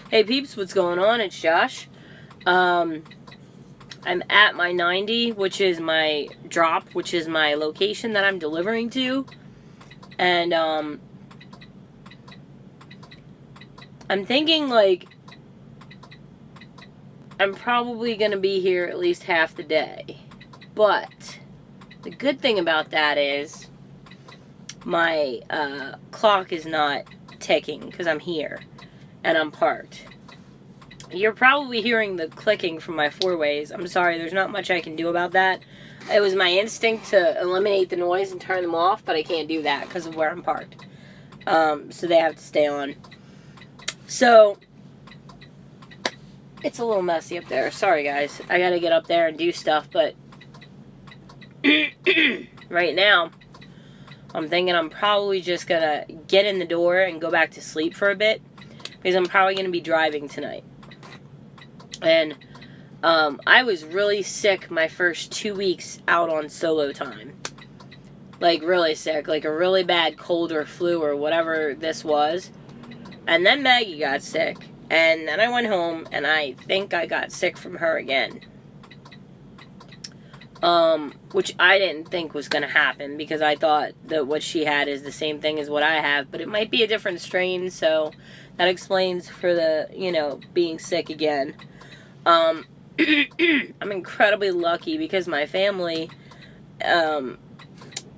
Hey peeps, what's going on? It's Josh. I'm at my 90, which is my drop, which is my location that I'm delivering to. And I'm thinking like I'm probably going to be here at least half the day. But the good thing about that is my clock is not ticking because I'm here and I'm parked. You're probably hearing the clicking from my four-ways. I'm sorry, there's not much I can do about that. It was my instinct to eliminate the noise and turn them off, but I can't do that because of where I'm parked. So they have to stay on. So, it's a little messy up there. Sorry, guys. I gotta get up there and do stuff, but right now, I'm thinking I'm probably just gonna get in the door and go back to sleep for a bit because I'm probably gonna be driving tonight. And I was really sick my first 2 weeks out on solo time. Like, really sick. Like, a really bad cold or flu or whatever this was. And then Maggie got sick. And then I went home, and I think I got sick from her again. Which I didn't think was going to happen, because I thought that what she had is the same thing as what I have. But it might be a different strain, so that explains for the, being sick again. I'm incredibly lucky because my family,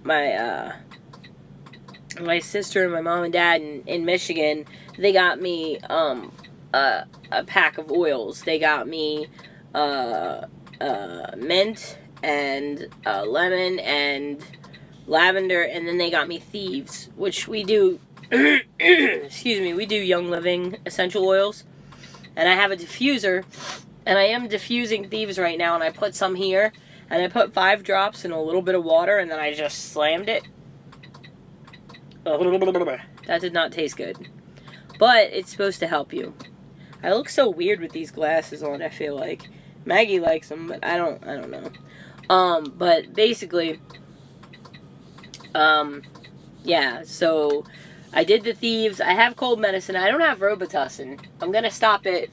my sister and my mom and dad in Michigan, they got me, a pack of oils. They got me, mint and, lemon and lavender, and then they got me Thieves, which we do, excuse me, we do Young Living essential oils, and I have a diffuser. And I am diffusing Thieves right now, and I put some here, and I put 5 drops in a little bit of water, and then I just slammed it. That did not taste good. But it's supposed to help you. I look so weird with these glasses on, I feel like. Maggie likes them, but I don't know. But basically, yeah, so I did the Thieves. I have cold medicine. I don't have Robitussin. I'm going to stop at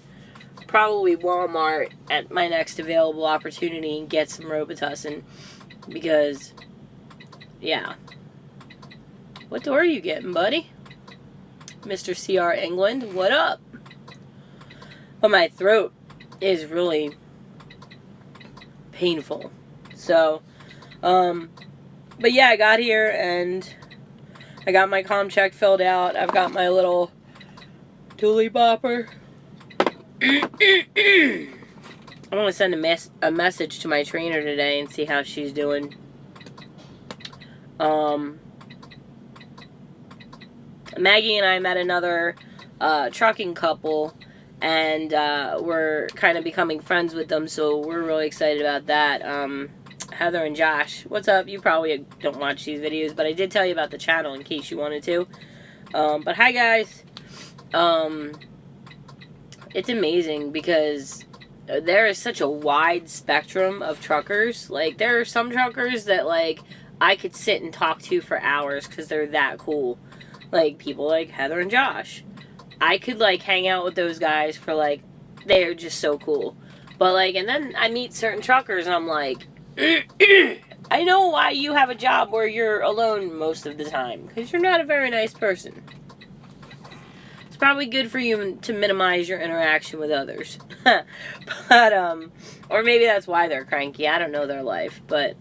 probably Walmart at my next available opportunity and get some Robitussin, because, yeah. What door are you getting, buddy? Mr. CR England, what up? But my throat is really painful. So, but yeah, I got here and I got my comm check filled out. I've got my little Dooley Bopper. I'm going to send a message to my trainer today and see how she's doing. Maggie and I met another trucking couple, and we're kind of becoming friends with them, so we're really excited about that. Heather and Josh, what's up? You probably don't watch these videos, but I did tell you about the channel in case you wanted to. But hi, guys. It's amazing because there is such a wide spectrum of truckers. Like, there are some truckers that, like, I could sit and talk to for hours because they're that cool. Like, people like Heather and Josh. I could, like, hang out with those guys for, like, they're just so cool. But, like, and then I meet certain truckers and I'm like, I know why you have a job where you're alone most of the time. Because you're not a very nice person. It's probably good for you to minimize your interaction with others. But, or maybe that's why they're cranky. I don't know their life. But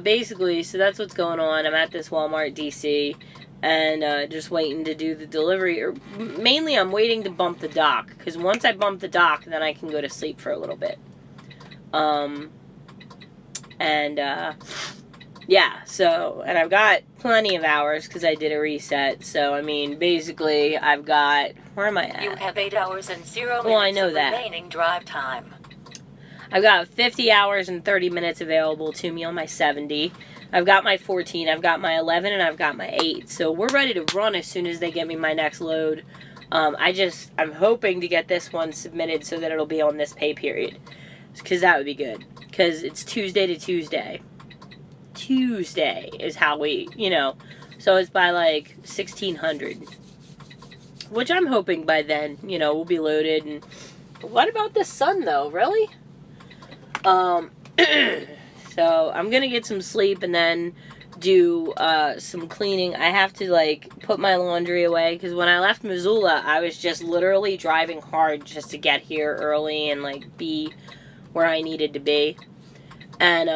basically, so that's what's going on. I'm at this Walmart DC and just waiting to do the delivery. Or mainly, I'm waiting to bump the dock. Because once I bump the dock, then I can go to sleep for a little bit. Yeah, so, and I've got plenty of hours because I did a reset. So, I mean, basically, I've got, where am I at? You have 8 hours and 0 minutes well, I know of that. remaining drive time. I've got 50 hours and 30 minutes available to me on my 70. I've got my 14, I've got my 11, and I've got my 8. So, we're ready to run as soon as they get me my next load. I'm hoping to get this one submitted so that it'll be on this pay period. Because that would be good. Because it's Tuesday to Tuesday. Tuesday is how we, so it's by like 1600. which I'm hoping by then, you know, we'll be loaded. And what about the sun, though? Really? So I'm gonna get some sleep and then do some cleaning. I have to like put my laundry away because when I left Missoula, I was just literally driving hard just to get here early and like be where I needed to be, and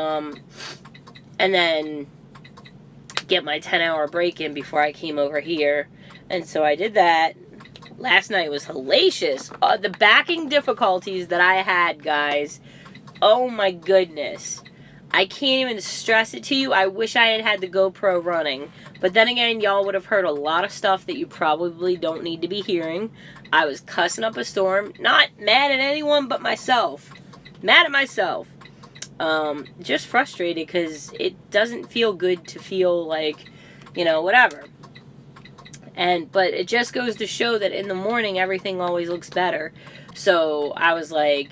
then get my 10-hour break in before I came over here. And so I did that. Last night was hellacious. The backing difficulties that I had, guys. Oh my goodness. I can't even stress it to you. I wish I had the GoPro running. But then again, y'all would have heard a lot of stuff that you probably don't need to be hearing. I was cussing up a storm. Not mad at anyone but myself. Mad at myself. Just frustrated because it doesn't feel good to feel like, you know, whatever. But it just goes to show that in the morning, everything always looks better. So I was like,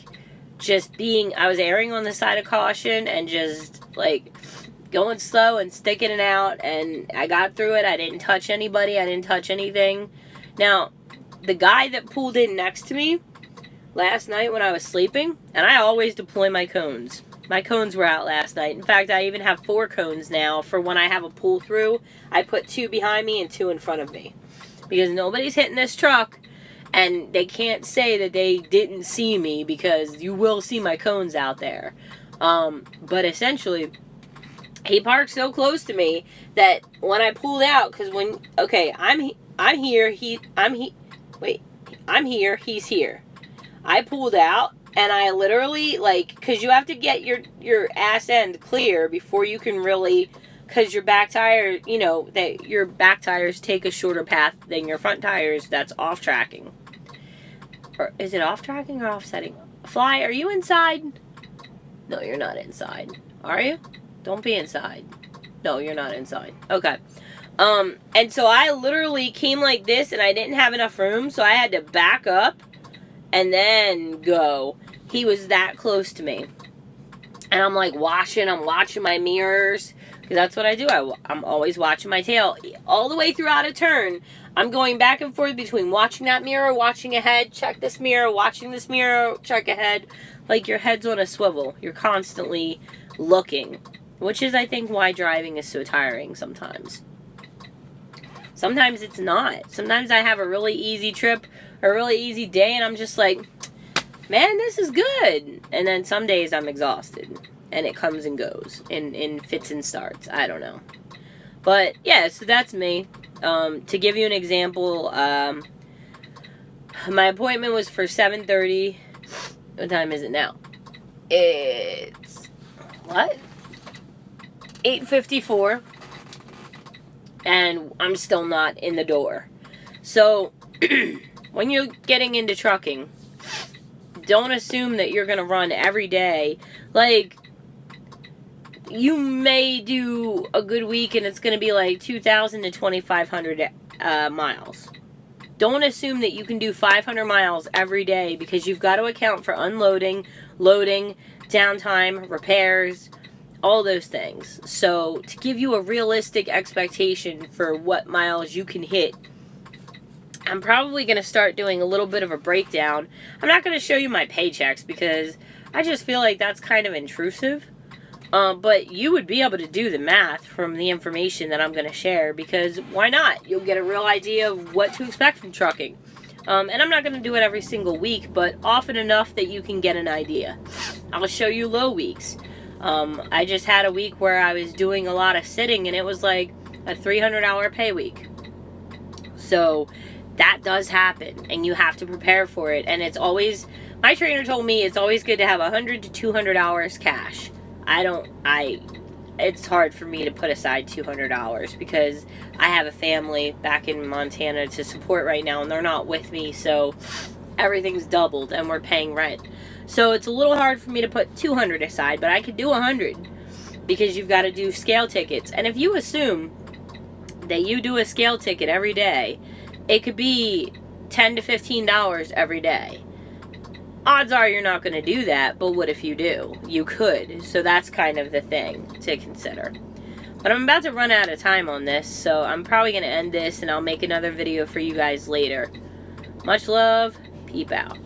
I was erring on the side of caution and just like going slow and sticking it out, and I got through it. I didn't touch anybody. I didn't touch anything. Now, the guy that pulled in next to me last night when I was sleeping, and I always deploy my cones. My cones were out last night. In fact, I even have 4 cones now for when I have a pull through. I put 2 behind me and 2 in front of me because nobody's hitting this truck. And they can't say that they didn't see me because you will see my cones out there. But essentially, he parked so close to me that when I pulled out, because I'm here, I'm here, he's here. I pulled out, and I literally, because you have to get your ass end clear before you can really, because your back tire, you know, that your back tires take a shorter path than your front tires that's off tracking. Or is it off tracking or offsetting? Fly, are you inside? No, you're not inside. Are you? Don't be inside. No, you're not inside. Okay. And so I literally came like this and I didn't have enough room, so I had to back up and then go. He was that close to me. And I'm like I'm watching my mirrors, because that's what I do. I'm always watching my tail. All the way throughout a turn, I'm going back and forth between watching that mirror, watching ahead, check this mirror, watching this mirror, check ahead. Like your head's on a swivel. You're constantly looking, which is, I think, why driving is so tiring sometimes. Sometimes it's not. Sometimes I have a really easy trip, a really easy day, and I'm just like, man, this is good. And then some days I'm exhausted, and it comes and goes in fits and starts. I don't know. But, yeah, so that's me. To give you an example, my appointment was for 7:30. What time is it now? It's, 8:54. And I'm still not in the door. So, when you're getting into trucking, don't assume that you're going to run every day. Like, you may do a good week and it's going to be like 2,000 to 2,500 miles. Don't assume that you can do 500 miles every day, because you've got to account for unloading, loading, downtime, repairs, all those things. So to give you a realistic expectation for what miles you can hit, I'm probably going to start doing a little bit of a breakdown. I'm not going to show you my paychecks because I just feel like that's kind of intrusive. But you would be able to do the math from the information that I'm going to share, because why not? You'll get a real idea of what to expect from trucking. And I'm not going to do it every single week, but often enough that you can get an idea. I'll show you low weeks. I just had a week where I was doing a lot of sitting, and it was like a $300 pay week. So that does happen, and you have to prepare for it. And it's always, my trainer told me it's always good to have $100 to $200 cash. It's hard for me to put aside $200 because I have a family back in Montana to support right now, and they're not with me, so everything's doubled and we're paying rent. So it's a little hard for me to put $200 aside, but I could do $100 because you've got to do scale tickets. And if you assume that you do a scale ticket every day, it could be $10 to $15 every day. Odds are you're not going to do that, but what if you do? You could. So that's kind of the thing to consider. But I'm about to run out of time on this, so I'm probably going to end this and I'll make another video for you guys later. Much love. Peep out.